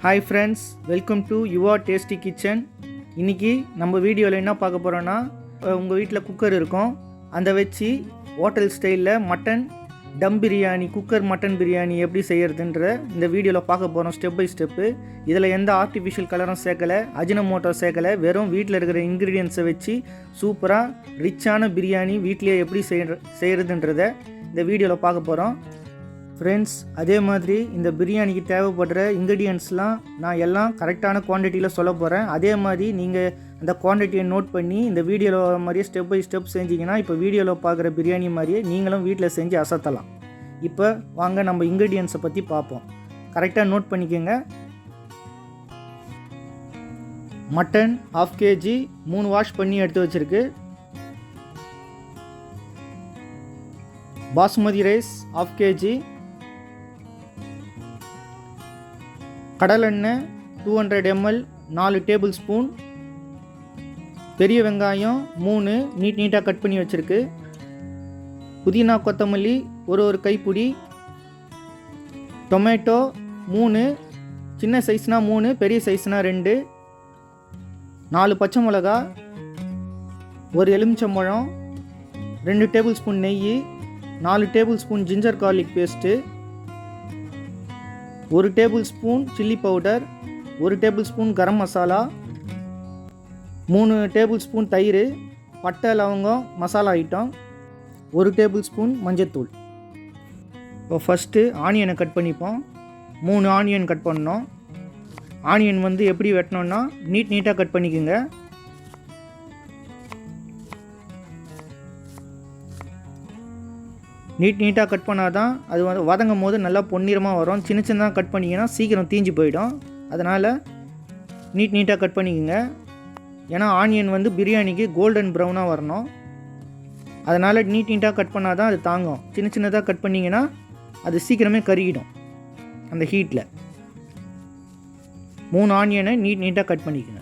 Hi friends, welcome to YTK. இன்னைக்கு நம்ம வீடியோல என்ன பார்க்க போறோம்னா உங்க வீட்ல குக்கர் இருக்கும் அந்த வெச்சி ஹோட்டல் ஸ்டைல்ல மட்டன் டம் பிரியாணி குக்கர் மட்டன் பிரியாணி எப்படி செய்யறதுன்ற இந்த வீடியோல பார்க்க போறோம் ஸ்டெப் பை ஸ்டெப். இதுல எந்த ஆர்ட்டிஃபிஷியல் கலரும் சேர்க்கல, அஜினோமோட்டோ சேர்க்கல, வெறும் வீட்ல இருக்கிற இன்கிரிடியன்ட்ஸை வெச்சி சூப்பரா ரிச்சான பிரியாணி வீட்லயே எப்படி செய்யறதுன்றதை இந்த வீடியோல பார்க்க போறோம். ஃப்ரெண்ட்ஸ், அதே மாதிரி இந்த பிரியாணிக்கு தேவைப்படுற இன்க்ரீடியன்ட்ஸ்லாம் நான் எல்லாம் கரெக்டான குவான்டிட்டியில் சொல்ல போகிறேன். அதே மாதிரி நீங்கள் அந்த குவான்டிட்டியை நோட் பண்ணி இந்த வீடியோவில் மாதிரியே ஸ்டெப் பை ஸ்டெப் செஞ்சிங்கன்னா இப்போ வீடியோவில் பார்க்குற பிரியாணி மாதிரியே நீங்களும் வீட்டில் செஞ்சு அசத்தலாம். இப்போ வாங்க நம்ம இன்க்ரீடியன்ட்ஸை பற்றி பார்ப்போம். கரெக்டாக நோட் பண்ணிக்கோங்க. மட்டன் 1/2 kg 3 வாஷ் பண்ணி எடுத்து வச்சுருக்கு. பாஸ்மதி ரைஸ் 1/2 kg, கடலெண்ணெய் 200 ml 4 டேபிள் ஸ்பூன், பெரிய வெங்காயம் 3 நீட்டாக கட் பண்ணி வச்சுருக்கு, புதினா கொத்தமல்லி ஒரு கைப்பிடி, டொமேட்டோ 3, சின்ன சைஸ்னால் 3, பெரிய சைஸ்னால் 2, 4 பச்சை மிளகா, 1 எலுமிச்சம்பழம், 2 டேபிள் ஸ்பூன் நெய், 4 tablespoon ginger garlic paste, 1 tablespoon chilli powder, 1 tablespoon garam masala, 3 tablespoon தயிர், பட்டை லவங்கம் மசாலா ஐட்டம், 1 டேபிள் ஸ்பூன் மஞ்சத்தூள். இப்போ ஃபஸ்ட்டு ஆனியனை கட் பண்ணிப்போம். 3 ஆனியன் கட் பண்ணோம். ஆனியன் வந்து எப்படி வெட்டணும்னா நீட்டாக கட் பண்ணிக்கோங்க. நீட்டாக கட் பண்ணால் தான் அது வந்து வதங்கும் போது நல்லா பொன்னிறமாக வரும். சின்னதாக கட் பண்ணிங்கன்னா சீக்கிரம் தீஞ்சு போயிடும். அதனால் நீட்டாக கட் பண்ணிக்கோங்க. ஏன்னா ஆனியன் வந்து பிரியாணிக்கு கோல்டன் ப்ரௌனாக வரணும். அதனால் நீட்டாக கட் பண்ணால் தான் அது தாங்கும். சின்னதாக கட் பண்ணிங்கன்னா அது சீக்கிரமே கருகிடும் அந்த ஹீட்டில். 3 ஆனியனை நீட்டாக கட் பண்ணிக்கோங்க.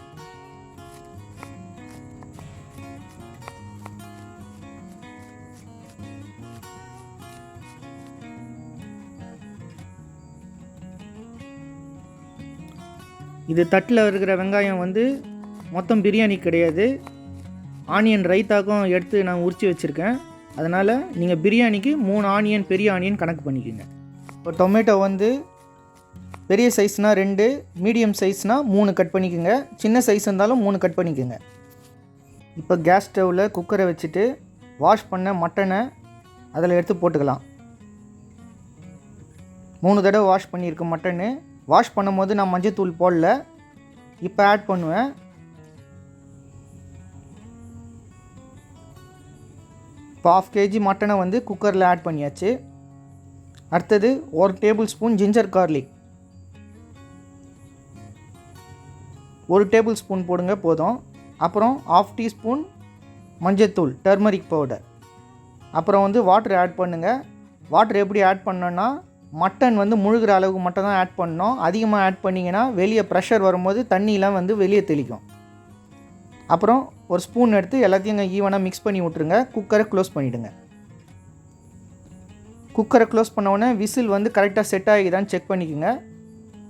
இது தட்டில் இருக்கிற வெங்காயம் வந்து மொத்தம் பிரியாணி கிடையாது, ஆனியன் ரைத்தாக்கும் எடுத்து நான் உரித்து வச்சுருக்கேன். அதனால் நீங்கள் பிரியாணிக்கு 3 ஆனியன் பெரிய ஆனியன் கணக்கு பண்ணிக்கோங்க. இப்போ டொமேட்டோ வந்து பெரிய சைஸ்னால் 2, மீடியம் சைஸ்னால் 3 கட் பண்ணிக்கோங்க. சின்ன சைஸ் இருந்தாலும் 3 கட் பண்ணிக்கோங்க. இப்போ கேஸ் ஸ்டவ்வில் குக்கரை வச்சுட்டு வாஷ் பண்ண மட்டனை அதில் எடுத்து போட்டுக்கலாம். 3 தடவை வாஷ் பண்ணியிருக்கேன் மட்டனு. வாஷ் பண்ணும்போது நான் மஞ்சத்தூள் போடல, இப்போ ஆட் பண்ணுவேன். இப்போ 1/2 kg மட்டனை வந்து குக்கரில் ஆட் பண்ணியாச்சு. அடுத்தது 1 tablespoon ginger garlic, 1 table spoon போடுங்க போதும். அப்புறம் 1/2 டீஸ்பூன் மஞ்சத்தூள் டர்மரிக் பவுடர். அப்புறம் வந்து வாட்டர் ஆட் பண்ணுங்கள். வாட்டர் எப்படி ஆட் பண்ணோன்னா மட்டன் வந்து முழுகிற அளவுக்கு மட்டும் தான் ஆட் பண்ணோம். அதிகமாக ஆட் பண்ணிங்கன்னா வெளியே ப்ரெஷர் வரும்போது தண்ணியெலாம் வந்து வெளியே தெளிக்கும். அப்புறம் ஒரு ஸ்பூன் எடுத்து எல்லாத்தையும் ஈவனாக மிக்ஸ் பண்ணி விட்ருங்க. குக்கரை க்ளோஸ் பண்ணிவிடுங்க. குக்கரை க்ளோஸ் பண்ண உடனே விசில் வந்து கரெக்டாக செட் ஆகிதான்னு செக் பண்ணிக்கோங்க.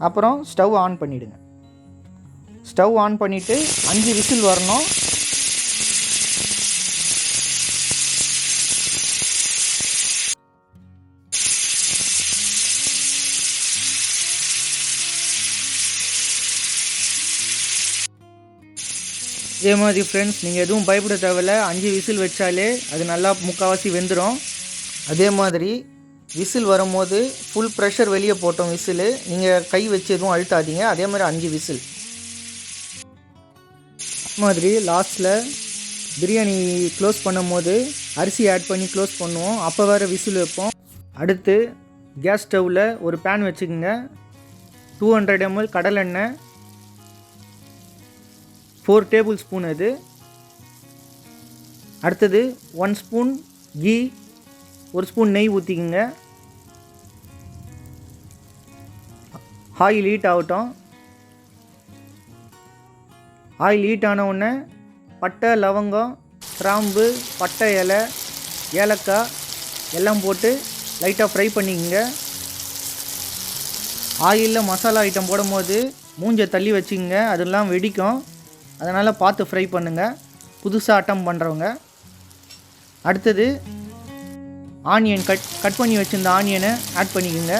அப்புறம் ஸ்டவ் ஆன் பண்ணிவிடுங்க. ஸ்டவ் ஆன் பண்ணிவிட்டு 5 விசில் வரணும். இதே மாதிரி ஃப்ரெண்ட்ஸ், நீங்கள் எதுவும் பயப்பட தேவையில்ல. 5 விசில் வச்சாலே அது நல்லா முக்கால்வாசி வெந்துடும். அதே மாதிரி விசில் வரும்போது ஃபுல் ப்ரெஷர் வெளியே போட்டோம் விசில். நீங்கள் கை வச்சு எதுவும் அழுத்தாதீங்க. அதே மாதிரி 5 விசில். அது மாதிரி லாஸ்ட்டில் பிரியாணி க்ளோஸ் பண்ணும் போது அரிசி ஆட் பண்ணி க்ளோஸ் பண்ணுவோம். அப்போ வேறு விசில் வைப்போம். அடுத்து கேஸ் ஸ்டவ்வில் ஒரு பேன் வச்சுக்கோங்க. 200 ml கடலெண்ணெய், 4 டேபிள் ஸ்பூன் அது. அடுத்தது 1 ஸ்பூன் கீ, 1 ஸ்பூன் நெய் ஊற்றிக்குங்க. ஆயில் ஹீட் ஆகட்டும். ஆயில் ஹீட் ஆன உடனே பட்டை லவங்கம் கிராம்பு பட்டை இலை ஏலக்காய் எல்லாம் போட்டு லைட்டாக ஃப்ரை பண்ணிக்கோங்க. ஆயிலில் மசாலா ஐட்டம் போடும்போது மூஞ்ச தள்ளி வச்சுங்க, அதெல்லாம் வெடிக்கும். அதனால் பார்த்து ஃப்ரை பண்ணுங்கள் புதுசாக அட்டம் பண்ணுறவங்க. அடுத்தது ஆனியன் கட் பண்ணி வச்சுருந்த ஆனியனை ஆட் பண்ணிக்கோங்க.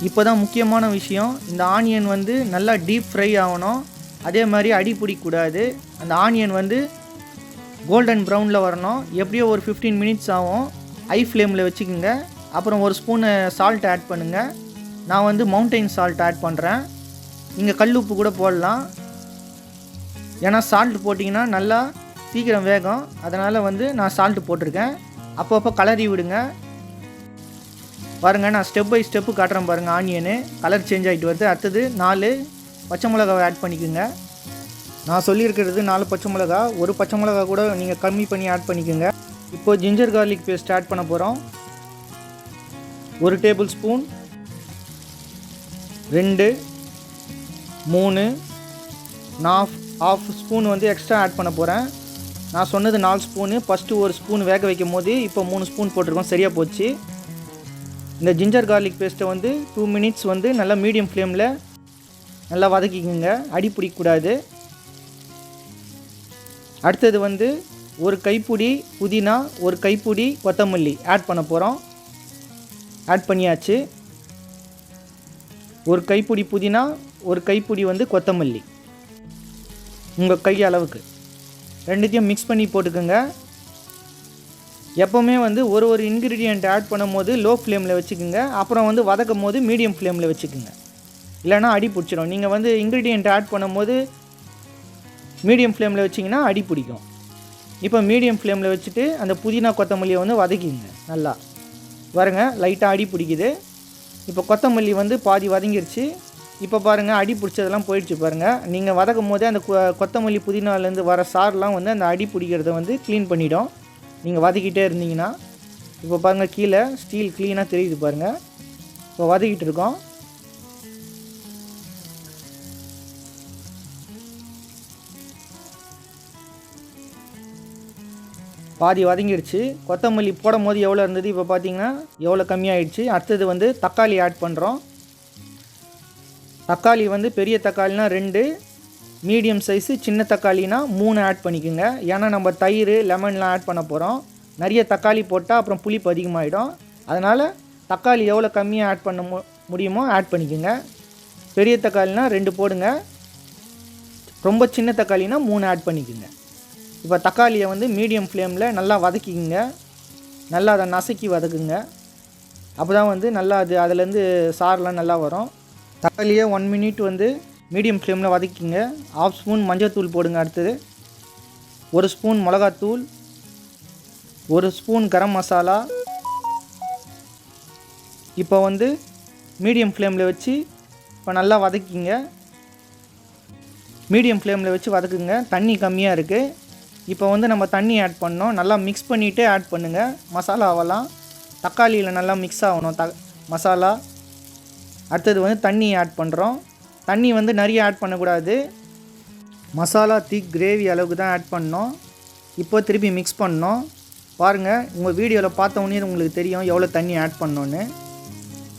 இப்போ தான் முக்கியமான விஷயம், இந்த ஆனியன் வந்து நல்லா டீப் ஃப்ரை ஆகணும். அதே மாதிரி அடி பிடிக்கக்கூடாது. அந்த ஆனியன் வந்து கோல்டன் ப்ரௌனில் வரணும். எப்படியோ ஒரு 15 மினிட்ஸ் ஆகும். ஹை ஃப்ளேமில் வச்சுக்கோங்க. அப்புறம் ஒரு ஸ்பூனு சால்ட் ஆட் பண்ணுங்கள். நான் வந்து மவுண்டைன் சால்ட் ஆட் பண்ணுறேன். நீங்கள் கல் உப்பு கூட போடலாம். ஏன்னா சால்ட் போட்டிங்கன்னா நல்லா சீக்கிரம் வேகும். அதனால் வந்து நான் சால்ட்டு போட்டிருக்கேன். அப்பப்போ கலரி விடுங்க. பாருங்கள், நான் ஸ்டெப் பை ஸ்டெப்பு காட்டுறேன் பாருங்கள். ஆனியனு கலர் சேஞ்ச் ஆகிட்டு வருது. அடுத்தது 4 பச்சை மிளகாவை ஆட் பண்ணிக்கோங்க. நான் சொல்லியிருக்கிறது 4 பச்சை மிளகா. ஒரு பச்சை மிளகா கூட நீங்கள் கம்மி பண்ணி ஆட் பண்ணிக்கோங்க. இப்போ ஜிஞ்சர் கார்லிக் பேஸ்ட் ஆட் பண்ண போகிறோம். 1 டேபிள் ஸ்பூன், 2, 3, நான் ½ ஸ்பூன் வந்து எக்ஸ்ட்ரா ஆட் பண்ண போகிறேன். நான் சொன்னது 4 ஸ்பூனு. ஃபஸ்ட்டு 1 ஸ்பூன் வேக வைக்கும் போது இப்போ 3 ஸ்பூன் போட்டிருக்கோம். சரியாக போச்சு. இந்த ஜிஞ்சர் கார்லிக் பேஸ்ட்டை வந்து 2 மினிட்ஸ் வந்து நல்லா மீடியம் ஃப்ளேமில் நல்லா வதக்கிக்கோங்க. அடி பிடிக்கக்கூடாது. அடுத்தது வந்து 1 கைப்பிடி புதினா, 1 கைப்பிடி கொத்தமல்லி ஆட் பண்ண போகிறோம். ஆட் பண்ணியாச்சு. 1 கைப்பிடி புதினா, 1 கைப்பிடி வந்து கொத்தமல்லி, உங்கள் கை அளவுக்கு ரெண்டுத்தையும் மிக்ஸ் பண்ணி போட்டுக்கோங்க. எப்போவுமே வந்து ஒரு இன்க்ரீடியண்ட் ஆட் பண்ணும் போது லோ ஃப்ளேமில் வச்சுக்கோங்க. அப்புறம் வந்து வதக்கும் போது மீடியம் ஃப்ளேமில் வச்சுக்கோங்க. இல்லைனா அடி பிடிச்சிடும். நீங்கள் வந்து இன்க்ரீடியண்ட் ஆட் பண்ணும் போது மீடியம் ஃப்ளேமில் வச்சிங்கன்னா அடி பிடிக்கும். இப்போ மீடியம் ஃப்ளேமில் வச்சுட்டு அந்த புதினா கொத்தமல்லியை வந்து வதக்கிங்க. நல்லா பாருங்க, லைட்டாக அடி பிடிக்குது. இப்போ கொத்தமல்லி வந்து பாதி வதங்கிருச்சு. இப்போ பாருங்கள், அடி பிடிச்சதெல்லாம் போயிடுச்சு பாருங்கள். நீங்கள் வதக்கும் போதே அந்த கொத்தமல்லி புதினாலேருந்து வர சாரெலாம் வந்து அந்த அடி பிடிக்கிறத வந்து க்ளீன் பண்ணிவிடும் நீங்கள் வதக்கிட்டே இருந்தீங்கன்னா. இப்போ பாருங்கள், கீழே ஸ்டீல் க்ளீனாக தெரியுது பாருங்கள். இப்போ வதக்கிட்டு இருக்கோம். பாதி வதங்கிடுச்சு. கொத்தமல்லி போடும் போது எவ்வளோ இருந்தது, இப்போ பார்த்தீங்கன்னா எவ்வளோ கம்மியாகிடுச்சு. அடுத்தது வந்து தக்காளி ஆட் பண்ணுறோம். தக்காளி வந்து பெரிய தக்காளினா 2, மீடியம் சைஸு சின்ன தக்காளினா 3 ஆட் பண்ணிக்கோங்க. ஏன்னா நம்ம தயிர் லெமன்லாம் ஆட் பண்ண போகிறோம். நிறைய தக்காளி போட்டால் அப்புறம் புளிப்பு அதிகமாகிடும். அதனால் தக்காளி எவ்வளோ கம்மியாக ஆட் பண்ண முடியுமோ ஆட் பண்ணிக்கோங்க. பெரிய தக்காளினா 2 போடுங்க. ரொம்ப சின்ன தக்காளினா 3 ஆட் பண்ணிக்கோங்க. இப்போ தக்காளியை வந்து மீடியம் ஃப்ளேமில் நல்லா வதக்கிக்கோங்க. நல்லா அதை நசுக்கி வதக்குங்க. அப்போ தான் வந்து நல்லா அதுலேருந்து சாரெலாம் நல்லா வரும். தக்காளியை 1 மினிட் வந்து மீடியம் ஃப்ளேமில் வதக்கிங்க. ½ ஸ்பூன் மஞ்சள்தூள் போடுங்க. அடுத்தது 1 ஸ்பூன் மிளகாத்தூள், 1 ஸ்பூன் கரம் மசாலா. இப்போ வந்து மீடியம் ஃப்ளேமில் வச்சு இப்போ நல்லா வதக்கிங்க. மீடியம் ஃப்ளேமில் வச்சு வதக்குங்க. தண்ணி கம்மியாக இருக்குது. இப்போ வந்து நம்ம தண்ணி ஆட் பண்ணோம். நல்லா மிக்ஸ் பண்ணிவிட்டு ஆட் பண்ணுங்கள். மசாலாவெல்லாம் தக்காளியில் நல்லா மிக்ஸ் ஆகணும் மசாலா. அடுத்தது வந்து தண்ணி ஆட் பண்ணுறோம். தண்ணி வந்து நிறைய ஆட் பண்ணக்கூடாது. மசாலா திக் கிரேவி அளவுக்கு தான் ஆட் பண்ணோம். இப்போ திருப்பி மிக்ஸ் பண்ணோம். பாருங்கள், உங்கள் வீடியோவில் பார்த்த உடனே உங்களுக்கு தெரியும் எவ்வளோ தண்ணி ஆட் பண்ணோன்னு.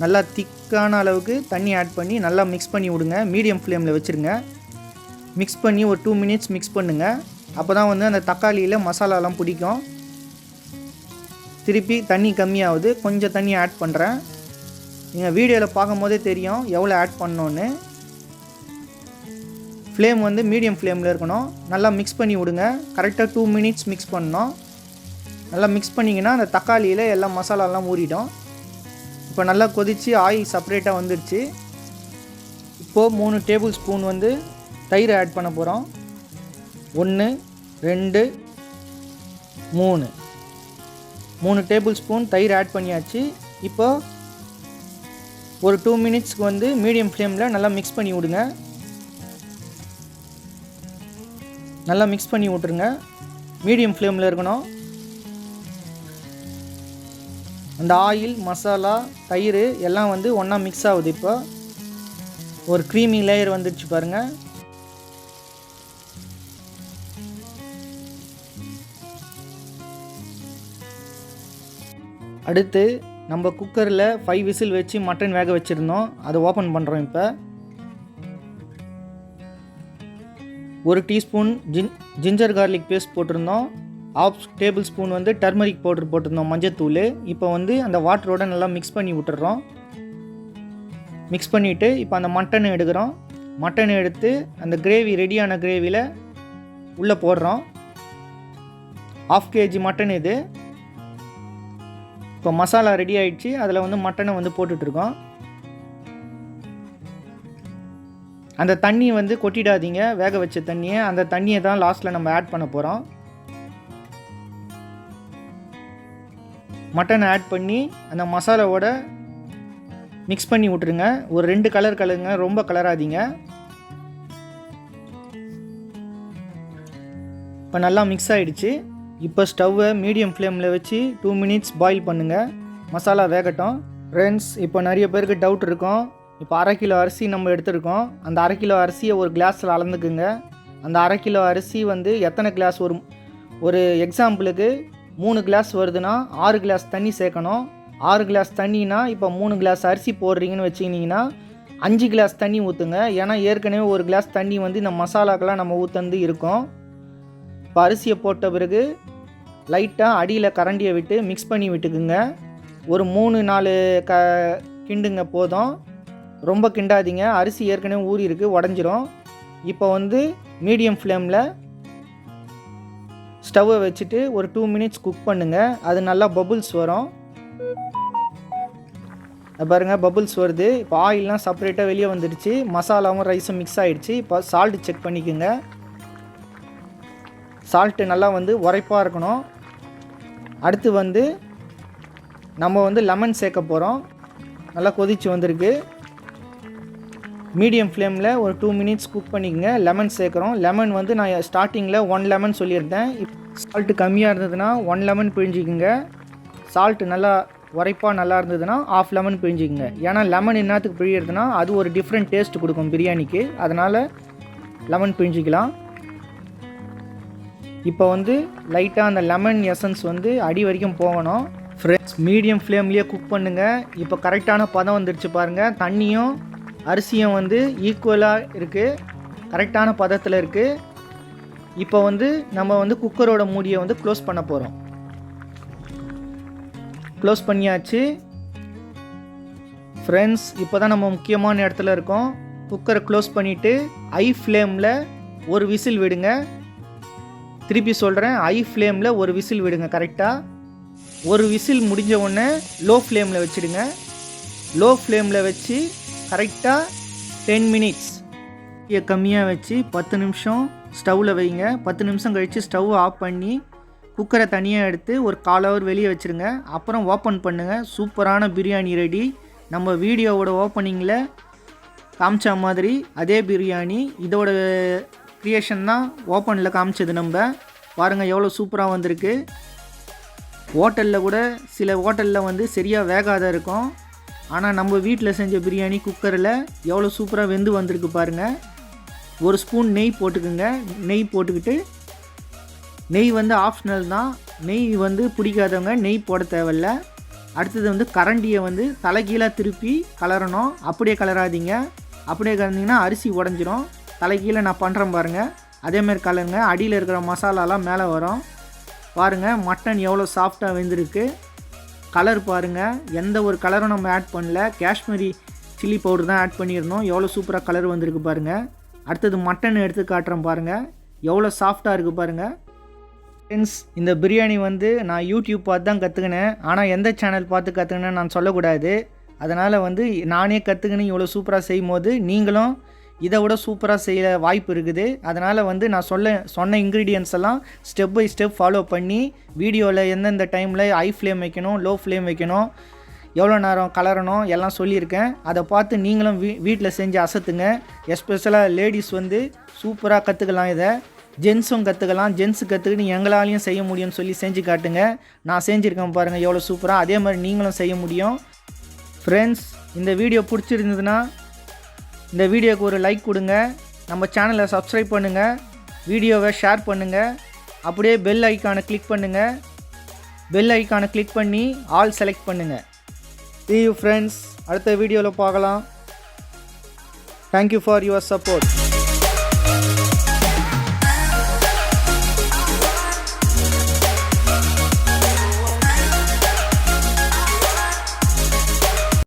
நல்லா திக்கான அளவுக்கு தண்ணி ஆட் பண்ணி நல்லா மிக்ஸ் பண்ணி விடுங்க. மீடியம் ஃப்ளேமில் வச்சுருங்க. மிக்ஸ் பண்ணி ஒரு 2 மினிட்ஸ் மிக்ஸ் பண்ணுங்கள். அப்போ தான் வந்து அந்த தக்காளியில் மசாலாலாம் பிடிக்கும். திருப்பி தண்ணி கம்மியாகுது. கொஞ்சம் தண்ணி ஆட் பண்ணுறேன். நீங்கள் வீடியோவில் பார்க்கும் போதே தெரியும் எவ்வளோ ஆட் பண்ணோன்னு. ஃப்ளேம் வந்து மீடியம் ஃப்ளேமில் இருக்கணும். நல்லா மிக்ஸ் பண்ணி விடுங்க. கரெக்டாக 2 மினிட்ஸ் மிக்ஸ் பண்ணணும். நல்லா மிக்ஸ் பண்ணிங்கன்னா அந்த தக்காளியில் எல்லா மசாலாலாம் ஊறிடும். இப்போ நல்லா கொதித்து ஆயில் செப்பரேட்டாக வந்துடுச்சு. இப்போது 3 டேபிள் ஸ்பூன் வந்து தயிர் ஆட் பண்ண போகிறோம். 1, 2, 3 டேபிள் ஸ்பூன் தயிர் ஆட் பண்ணியாச்சு. இப்போ ஒரு 2 மினிட்ஸ்க்கு வந்து மீடியம் ஃப்ளேமில் நல்லா மிக்ஸ் பண்ணி விடுங்க. நல்லா மிக்ஸ் பண்ணி விட்ருங்க. மீடியம் ஃப்ளேமில் இருக்கணும். அந்த ஆயில், மசாலா, தயிர் எல்லாம் வந்து ஒன்றா மிக்ஸ் ஆகுது. இப்போ ஒரு க்ரீமி லேயர் வந்துடுச்சு பாருங்கள். அடுத்து நம்ம குக்கரில் 5 விசில் வச்சு மட்டன் வேக வச்சுருந்தோம். அதை ஓப்பன் பண்ணுறோம். இப்போ 1 டீஸ்பூன் ஜிஞ்சர் கார்லிக் பேஸ்ட் போட்டிருந்தோம். 1/2 டேபிள் ஸ்பூன் வந்து டர்மரிக் பவுடர் போட்டிருந்தோம், மஞ்சத்தூள். இப்போ வந்து அந்த வாட்டரோட நல்லா மிக்ஸ் பண்ணி விட்டுறோம். மிக்ஸ் பண்ணிவிட்டு இப்போ அந்த மட்டன் எடுக்கிறோம். மட்டன் எடுத்து அந்த கிரேவி ரெடியான கிரேவியில் உள்ளே போடுறோம். 1/2 kg மட்டன் இது. இப்போ மசாலா ரெடி ஆகிடுச்சு. அதில் வந்து மட்டனை வந்து போட்டுட்ருக்கோம். அந்த தண்ணி வந்து கொட்டிடாதீங்க, வேக வச்ச தண்ணியை. அந்த தண்ணியை தான் லாஸ்ட்டில் நம்ம ஆட் பண்ண போகிறோம். மட்டனை ஆட் பண்ணி அந்த மசாலாவோட மிக்ஸ் பண்ணி விட்ருங்க. ஒரு 2 கலர் கலருங்க, ரொம்ப கலராதீங்க. இப்போ நல்லா மிக்ஸ் ஆகிடுச்சு. இப்போ ஸ்டவ்வை மீடியம் ஃப்ளேமில் வச்சு 2 மினிட்ஸ் பாயில் பண்ணுங்கள். மசாலா வேகட்டும். ஃப்ரெண்ட்ஸ், இப்போ நிறைய பேருக்கு டவுட் இருக்கும். இப்போ 1/2 கிலோ அரிசி நம்ம எடுத்துருக்கோம். அந்த 1/2 கிலோ அரிசியை ஒரு கிளாஸில் அளந்துக்குங்க. அந்த 1/2 கிலோ அரிசி வந்து எத்தனை கிளாஸ் ஒரு எக்ஸாம்பிளுக்கு 3 கிளாஸ் வருதுன்னா 6 கிளாஸ் தண்ணி சேர்க்கணும். 6 கிளாஸ் தண்ணினா இப்போ 3 கிளாஸ் அரிசி போடுறீங்கன்னு வச்சுக்கிட்டிங்கன்னா 5 கிளாஸ் தண்ணி ஊற்றுங்க. ஏன்னா ஏற்கனவே 1 கிளாஸ் தண்ணி வந்து இந்த மசாலாக்கெல்லாம் நம்ம ஊற்றுந்து இருக்கும். இப்போ அரிசியை போட்ட பிறகு லைட்டாக அடியில் கரண்டியை விட்டு மிக்ஸ் பண்ணி விட்டுக்குங்க. ஒரு 3-4 கிண்டுங்க போதும். ரொம்ப கிண்டாதீங்க, அரிசி ஏற்கனவே ஊறி இருக்குது, உடஞ்சிரும். இப்போ வந்து மீடியம் ஃப்ளேமில் ஸ்டவ்வை வச்சுட்டு ஒரு 2 மினிட்ஸ் குக் பண்ணுங்கள். அது நல்லா பபுள்ஸ் வரும். பாருங்கள், பபுள்ஸ் வருது. இப்போ ஆயிலெலாம் செப்பரேட்டாக வெளியே வந்துடுச்சு. மசாலாவும் ரைஸும் மிக்ஸ் ஆகிடுச்சு. இப்போ சால்ட்டு செக் பண்ணிக்கோங்க. சால்ட்டு நல்லா வந்து உரைப்பாக இருக்கணும். அடுத்து வந்து நம்ம வந்து லெமன் சேர்க்க போகிறோம். நல்லா கொதிச்சு வந்திருக்கு. மீடியம் ஃப்ளேமில் ஒரு 2 மினிட்ஸ் குக் பண்ணிக்கோங்க. லெமன் சேர்க்குறோம். லெமன் வந்து நான் ஸ்டார்டிங்கில் 1 லெமன் சொல்லியிருந்தேன். சால்ட்டு கம்மியாக இருந்ததுன்னா 1 லெமன் பிழிஞ்சிக்கோங்க. சால்ட்டு நல்லா உரைப்பாக நல்லா இருந்ததுன்னா 1/2 லெமன் பிழிஞ்சிக்கோங்க. ஏன்னா லெமன் என்னத்துக்கு பிழியறதுனா அது ஒரு டிஃப்ரெண்ட் டேஸ்ட் கொடுக்கும் பிரியாணிக்கு. அதனால் லெமன் பிழிஞ்சிக்கலாம். இப்போ வந்து லைட்டாக அந்த லெமன் எசன்ஸ் வந்து அடி வரைக்கும் போகணும். ஃப்ரெண்ட்ஸ், மீடியம் ஃப்ளேம்லேயே குக் பண்ணுங்கள். இப்போ கரெக்டான பதம் வந்துடுச்சு பாருங்கள். தண்ணியும் அரிசியும் வந்து ஈக்குவலாக இருக்குது, கரெக்டான பதத்தில் இருக்குது. இப்போ வந்து நம்ம வந்து குக்கரோட மூடியை வந்து க்ளோஸ் பண்ண போகிறோம். க்ளோஸ் பண்ணியாச்சு. ஃப்ரெண்ட்ஸ், இப்போ தான் நம்ம முக்கியமான இடத்துல இருக்கோம். குக்கரை க்ளோஸ் பண்ணிவிட்டு ஹை ஃப்ளேமில் ஒரு விசில் விடுங்க. திருப்பி சொல்கிறேன், ஹை ஃப்ளேமில் ஒரு விசில் விடுங்க. கரெக்டாக ஒரு விசில் முடிஞ்ச உடனே லோ ஃப்ளேமில் வச்சுடுங்க. லோ ஃப்ளேமில் வச்சு கரெக்டாக 10 மினிட்ஸ் கம்மியாக வச்சு 10 நிமிஷம் ஸ்டவ்வில் வைங்க. 10 நிமிஷம் கழித்து ஸ்டவ் ஆஃப் பண்ணி குக்கரை தனியாக எடுத்து ஒரு 1/4 ஹவர் வெளியே வச்சுருங்க. அப்புறம் ஓப்பன் பண்ணுங்கள். சூப்பரான பிரியாணி ரெடி. நம்ம வீடியோவோட ஓப்பனிங்கில் காமிச்ச மாதிரி அதே பிரியாணி. இதோட க்ரியேஷன் தான் ஓப்பனில் காமிச்சது. நம்ம பாருங்கள் எவ்வளோ சூப்பராக வந்திருக்கு. ஹோட்டலில் கூட சில ஹோட்டலில் வந்து சரியாக வேகாத இருக்கும். ஆனால் நம்ம வீட்டில் செஞ்ச பிரியாணி குக்கரில் எவ்வளோ சூப்பராக வெந்து வந்திருக்கு பாருங்கள். ஒரு ஸ்பூன் நெய் போட்டுக்குங்க. நெய் போட்டுக்கிட்டு, நெய் வந்து ஆப்ஷனல் தான். நெய் வந்து பிடிக்காதவங்க நெய் போட தேவையில்ல. அடுத்தது வந்து கரண்டியை வந்து தலைகீழாக திருப்பி கலரணும். அப்படியே கலராதிங்க. அப்படியே கலந்தீங்கன்னா அரிசி உடஞ்சிரும். தலைகீழே நான் பண்ணுறேன் பாருங்கள். அதேமாதிரி கலருங்க. அடியில் இருக்கிற மசாலாலாம் மேலே வரும். பாருங்கள் மட்டன் எவ்வளோ சாஃப்டாக வெந்திருக்கு. கலர் பாருங்கள், எந்த ஒரு கலரும் நம்ம ஆட் பண்ணல. காஷ்மீரி சில்லி பவுடர் தான் ஆட் பண்ணியிருந்தோம். எவ்வளோ சூப்பராக கலர் வந்திருக்கு பாருங்கள். அடுத்தது மட்டன் எடுத்து காட்டுறேன் பாருங்கள், எவ்வளோ சாஃப்டாக இருக்குது பாருங்கள். ஃப்ரெண்ட்ஸ், இந்த பிரியாணி வந்து நான் யூடியூப் பார்த்து தான் கற்றுக்கினேன். ஆனால் எந்த சேனல் பார்த்து கற்றுக்கினேன்னு நான் சொல்லக்கூடாது. அதனால் வந்து நானே கற்றுக்கினேன். இவ்வளோ சூப்பராக செய்யும் போது நீங்களும் இதை விட சூப்பராக செய்ய வாய்ப்பு இருக்குது. அதனால் வந்து நான் சொன்ன இன்க்ரீடியன்ஸ் எல்லாம் ஸ்டெப் பை ஸ்டெப் ஃபாலோ பண்ணி வீடியோவில் எந்தெந்த டைமில் ஹை ஃப்ளேம் வைக்கணும், லோ ஃப்ளேம் வைக்கணும், எவ்வளோ நேரம் கலரணும் எல்லாம் சொல்லியிருக்கேன். அதை பார்த்து நீங்களும் வீட்டில் செஞ்சு அசத்துங்க. எஸ்பெஷலாக லேடிஸ் வந்து சூப்பராக கற்றுக்கலாம். இதை ஜென்ஸும் கற்றுக்கலாம். ஜென்ஸு கற்றுக்கிட்டு எங்களாலையும் செய்ய முடியும்னு சொல்லி செஞ்சு காட்டுங்க. நான் செஞ்சுருக்கேன் பாருங்கள் எவ்வளோ சூப்பராக. அதே மாதிரி நீங்களும் செய்ய முடியும். ஃப்ரெண்ட்ஸ், இந்த வீடியோ பிடிச்சிருந்ததுன்னா இந்த வீடியோக்கு ஒரு லைக் கொடுங்க. நம்ம சேனலை சப்ஸ்கிரைப் பண்ணுங்கள். வீடியோவை ஷேர் பண்ணுங்கள். அப்படியே பெல் ஐக்கானை கிளிக் பண்ணுங்கள். பெல் ஐக்கானை கிளிக் பண்ணி ஆல் செலக்ட் பண்ணுங்கள். See you friends, அடுத்த வீடியோவில் பார்க்கலாம். Thank you for your support.